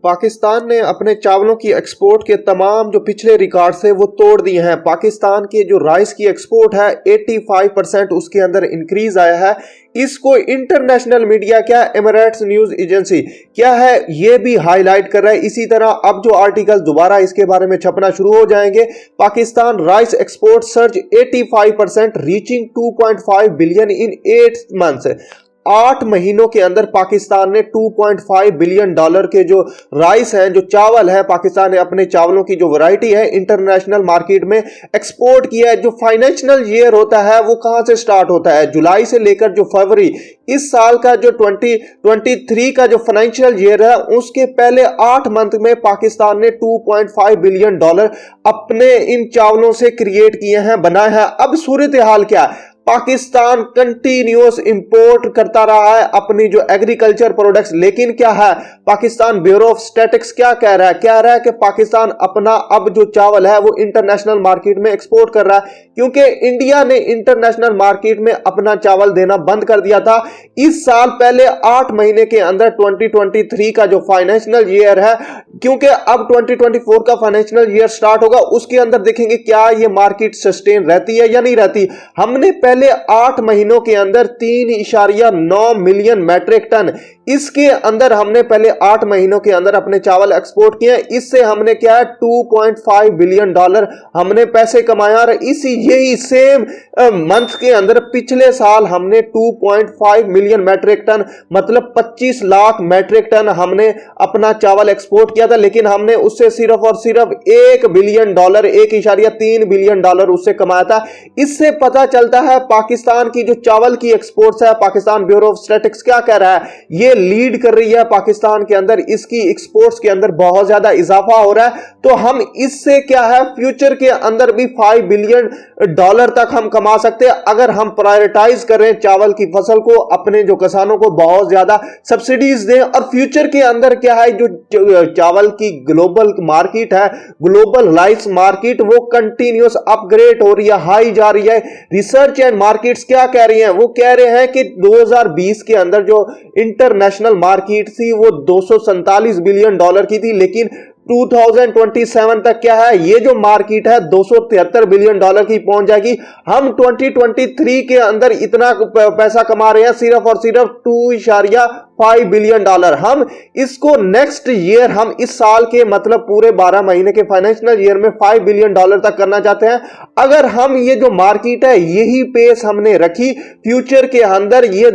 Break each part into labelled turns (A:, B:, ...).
A: पाकिस्तान ने अपने चावलों की एक्सपोर्ट के तमाम जो पिछले रिकॉर्ड्स है वो तोड़ दिए हैं। पाकिस्तान के जो राइस की एक्सपोर्ट है 85% उसके अंदर इंक्रीज आया है। इसको इंटरनेशनल मीडिया क्या एमिरेट्स न्यूज एजेंसी क्या है ये भी हाईलाइट कर रहा है। इसी तरह अब जो आर्टिकल दोबारा इसके बारे में छपना शुरू हो जाएंगे। Pakistan rice export surge 85% reaching 2.5 billion in 8 months. 8 महीनों के अंदर पाकिस्तान ने 2.5 बिलियन डॉलर के जो राइस हैं, जो चावल है, पाकिस्तान ने अपने चावलों की जो वैरायटी है इंटरनेशनल मार्केट में एक्सपोर्ट किया है। जो फाइनेंशियल ईयर होता है वो कहां से स्टार्ट होता है? जुलाई से लेकर जो फरवरी इस साल का जो 2023 का जो फाइनेंशियल ईयर है उसके पहले 8 मंथ में पाकिस्तान ने 2.5 बिलियन डॉलर अपने इन चावलों से क्रिएट किए हैं, बनाए हैं। अब सूरत हाल क्या है? पाकिस्तान कंटिन्यूअस इंपोर्ट करता रहा है अपनी जो एग्रीकल्चर प्रोडक्ट्स, लेकिन क्या है पाकिस्तान ब्यूरो ऑफ स्टैटिस्टिक्स क्या कह रहा है? कह रहा है कि पाकिस्तान अपना अब जो चावल है वो इंटरनेशनल मार्केट में एक्सपोर्ट कर रहा है, क्योंकि इंडिया ने इंटरनेशनल मार्केट में अपना चावल देना बंद कर दिया था। इस साल पहले 8 महीने के अंदर 2023 का जो फाइनेंशियल ईयर है, क्योंकि अब 2024 का फाइनेंशियल ईयर स्टार्ट होगा, उसके अंदर देखेंगे क्या ये मार्केट सस्टेन रहती है या नहीं रहती। हमने पहले 8 महीनों के अंदर 3.9 मिलियन मैट्रिक टन इसके अंदर हमने पहले 8 महीनों के अंदर अपने चावल एक्सपोर्ट किए। इससे हमने क्या है 2.5 बिलियन डॉलर हमने पैसे कमाया। और इसी यही सेम मंथ के अंदर पिछले साल हमने 2.5 मिलियन मैट्रिक टन मतलब 25 लाख मैट्रिक टन हमने अपना चावल एक्सपोर्ट किया था, लेकिन हमने उससे सिर्फ और सिर्फ 1 बिलियन डॉलर 1.3 बिलियन डॉलर उससे कमाया था। इससे पता चलता है पाकिस्तान की जो चावल की एक्सपोर्ट्स है, पाकिस्तान ब्यूरो ऑफ स्टैटिस्टिक्स क्या कह रहा है, ये लीड कर रही है पाकिस्तान के अंदर, इसकी एक्सपोर्ट्स के अंदर बहुत ज्यादा इजाफा हो रहा है। तो हम इससे क्या है फ्यूचर के अंदर भी 5 बिलियन डॉलर तक हम कमा सकते हैं अगर हम प्रायोरिटाइज करें चावल की फसल को, अपने जो किसानों को बहुत ज्यादा सब्सिडीज दें। और फ्यूचर के अंदर क्या है जो चावल की ग्लोबल मार्केट है, ग्लोबल राइस मार्केट, वो कंटिन्यूअस अपग्रेड हो रही है, हाई जा रही है। रिसर्च एंड मार्केट्स क्या कह रही हैं? वो कह रहे हैं कि 2020 के अंदर जो इंटरनेशनल मार्केट थी वो 247 बिलियन डॉलर की थी, लेकिन 2027 तक क्या है ये जो मार्केट है 273 बिलियन डॉलर की पहुंच जाएगी। हम 2023 के अंदर इतना पैसा कमा रहे हैं सिर्फ और सिर्फ 2.5 बिलियन डॉलर। हम इसको नेक्स्ट ईयर, हम इस साल के मतलब पूरे 12 महीने के फाइनेंशियल ईयर में 5 बिलियन डॉलर तक करना चाहते हैं। अगर हम ये जो मार्केट है यही पेस हमने रखी फ्यूचर के अंदर, ये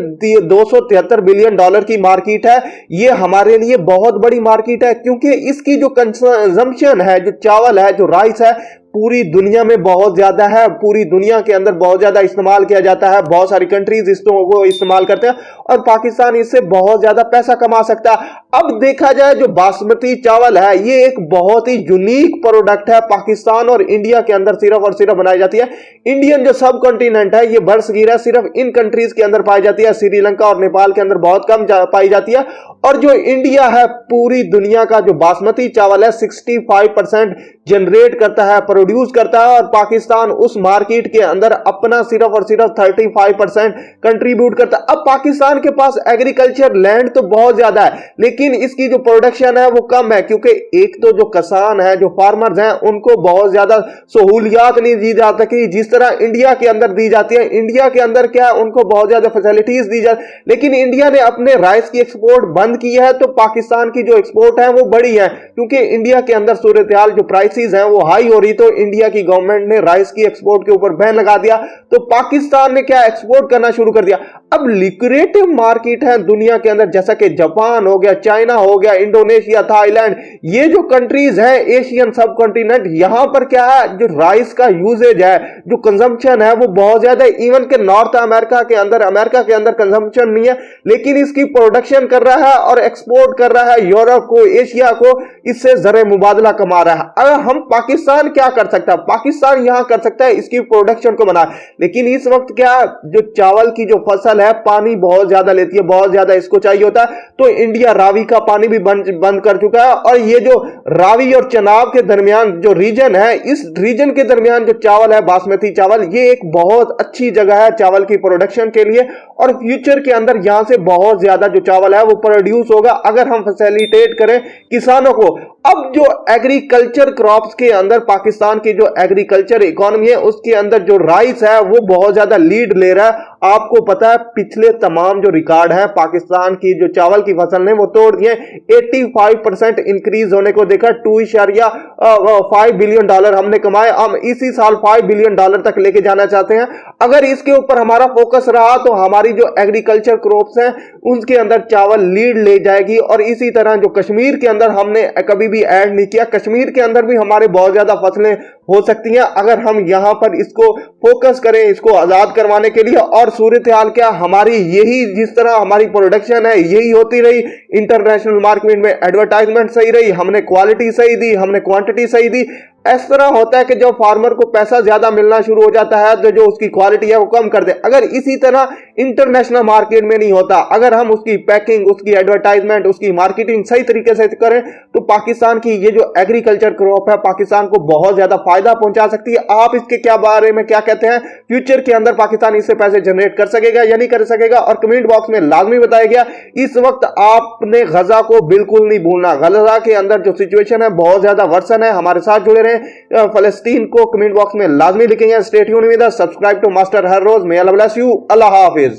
A: 273 बिलियन डॉलर की मार्केट है, ये हमारे लिए बहुत बड़ी मार्केट है, क्योंकि इसकी जो कंजम्पशन है, जो चावल है, जो राइस है, पूरी दुनिया में बहुत ज्यादा है। पूरी दुनिया के अंदर बहुत ज्यादा इस्तेमाल किया जाता है, बहुत सारी कंट्रीज इसको इस्तेमाल करते हैं और पाकिस्तान इससे बहुत ज्यादा पैसा कमा सकता है। अब देखा जाए जो बासमती चावल है ये एक बहुत ही यूनिक प्रोडक्ट है, पाकिस्तान और इंडिया के अंदर सिर्फ और सिर्फ बनाई जाती है। इंडियन जो सब कॉन्टिनेंट है ये बरसगीरा सिर्फ इन कंट्रीज के अंदर पाई जाती है, श्रीलंका और नेपाल के अंदर बहुत कम पाई जाती है। और जो इंडिया है पूरी दुनिया का जो बासमती चावल है 65% जनरेट करता है, प्रोड्यूस करता है, और पाकिस्तान उस मार्केट के अंदर अपना सिर्फ और सिर्फ 35% कंट्रीब्यूट करता है। अब पाकिस्तान के पास एग्रीकल्चर लैंड तो बहुत ज्यादा है, लेकिन इसकी जो प्रोडक्शन है वो कम है, क्योंकि एक तो जो किसान है, जो फार्मर्स हैं, उनको बहुत ज्यादा सहूलियात नहीं दी जा सकी जिस तरह इंडिया के अंदर दी जाती है। इंडिया के अंदर क्या है उनको बहुत ज्यादा फैसिलिटीज दी जाती, लेकिन इंडिया ने अपने राइस की एक्सपोर्ट बंद की है, तो पाकिस्तान की जो एक्सपोर्ट है वो बढ़ी है, क्योंकि इंडिया के अंदर सूरत हाल जो प्राइसेस हैं वो हाई हो रही, तो इंडिया की गवर्नमेंट ने राइस की एक्सपोर्ट के ऊपर बैन लगा दिया, तो पाकिस्तान ने क्या एक्सपोर्ट करना शुरू कर दिया। अब लिक्रेटिव मार्केट है दुनिया के अंदर, जैसा कि जापान हो गया, चाइना हो गया, इंडोनेशिया, थाईलैंड, ये जो कंट्रीज है एशियन सब कॉन्टिनेंट, यहां पर क्या है जो राइस का यूजेज है, जो कंजम्पशन है वो बहुत ज्यादा है। इवन के नॉर्थ अमेरिका के अंदर कंजम्पशन नहीं है, लेकिन इसकी प्रोडक्शन कर रहा है और एक्सपोर्ट कर रहा है यूरोप को, एशिया को, इससे जरे मुबादला कमा रहा है। अगर हम पाकिस्तान क्या कर सकता है, पाकिस्तान यहाँ कर सकता है इसकी प्रोडक्शन को बनाए। लेकिन इस वक्त क्या जो चावल की जो फसल है पानी बहुत ज्यादा लेती है, बहुत ज्यादा इसको चाहिए होता है, तो इंडिया रावी का पानी भी बंद कर चुका है। और ये जो रावी और चनाब के दरमियान जो रीजन है, इस रीजन के दरमियान जो चावल है बासमती चावल, ये एक बहुत अच्छी जगह है चावल की प्रोडक्शन के लिए। और फ्यूचर के अंदर यहां से बहुत ज्यादा जो चावल है वो प्रोड्यूस होगा अगर हम फैसिलिटेट करें किसानों को। अब जो एग्रीकल्चर क्रॉप्स के अंदर पाकिस्तान की जो एग्रीकल्चर इकोनॉमी है उसके अंदर जो राइस है वो बहुत ज्यादा लीड ले रहा है। आपको पता है पिछले तमाम जो रिकॉर्ड है पाकिस्तान की जो चावल की फसल ने वो तोड़ दिए। 85% इंक्रीज होने को देखा, $2.5 बिलियन हमने कमाए। हम इसी साल $5 बिलियन तक लेके जाना चाहते हैं। अगर इसके ऊपर हमारा फोकस रहा तो हमारी जो एग्रीकल्चर क्रॉप्स हैं उनके अंदर चावल लीड ले जाएगी। और इसी तरह जो कश्मीर के अंदर हमने कभी भी ऐड नहीं किया, कश्मीर के अंदर भी हमारे बहुत ज्यादा फसलें हो सकती हैं अगर हम यहां पर इसको फोकस करें, इसको आजाद करवाने के लिए। और सूरत हाल क्या हमारी यही, जिस तरह हमारी प्रोडक्शन है यही होती रही, इंटरनेशनल मार्केट में एडवर्टाइजमेंट सही रही, हमने क्वालिटी सही दी, हमने क्वांटिटी सही दी। इस तरह होता है कि जब फार्मर को पैसा ज्यादा मिलना शुरू हो जाता है तो जो उसकी क्वालिटी है वो कम कर दे। अगर इसी तरह इंटरनेशनल मार्केट में नहीं होता, अगर हम उसकी पैकिंग, उसकी एडवर्टाइजमेंट, उसकी मार्केटिंग सही तरीके से करें तो पाकिस्तान की ये जो एग्रीकल्चर क्रॉप है पाकिस्तान को बहुत ज्यादा फायदा पहुंचा सकती है। आप इसके क्या बारे में क्या कहते हैं? फ्यूचर के अंदर पाकिस्तान इससे पैसे जनरेट कर सकेगा या नहीं कर सकेगा? और कमेंट बॉक्स में लाजमी बताया गया। इस वक्त आपने गजा को बिल्कुल नहीं भूलना, गजा के अंदर जो सिचुएशन है बहुत ज्यादा वर्सन है। हमारे साथ जुड़े रहे। फलस्तीन को कमेंट बॉक्स में लाजमी लिखेंगे। Stay tuned with us, subscribe to master हर रोज। May Allah bless you. Allah Hafiz.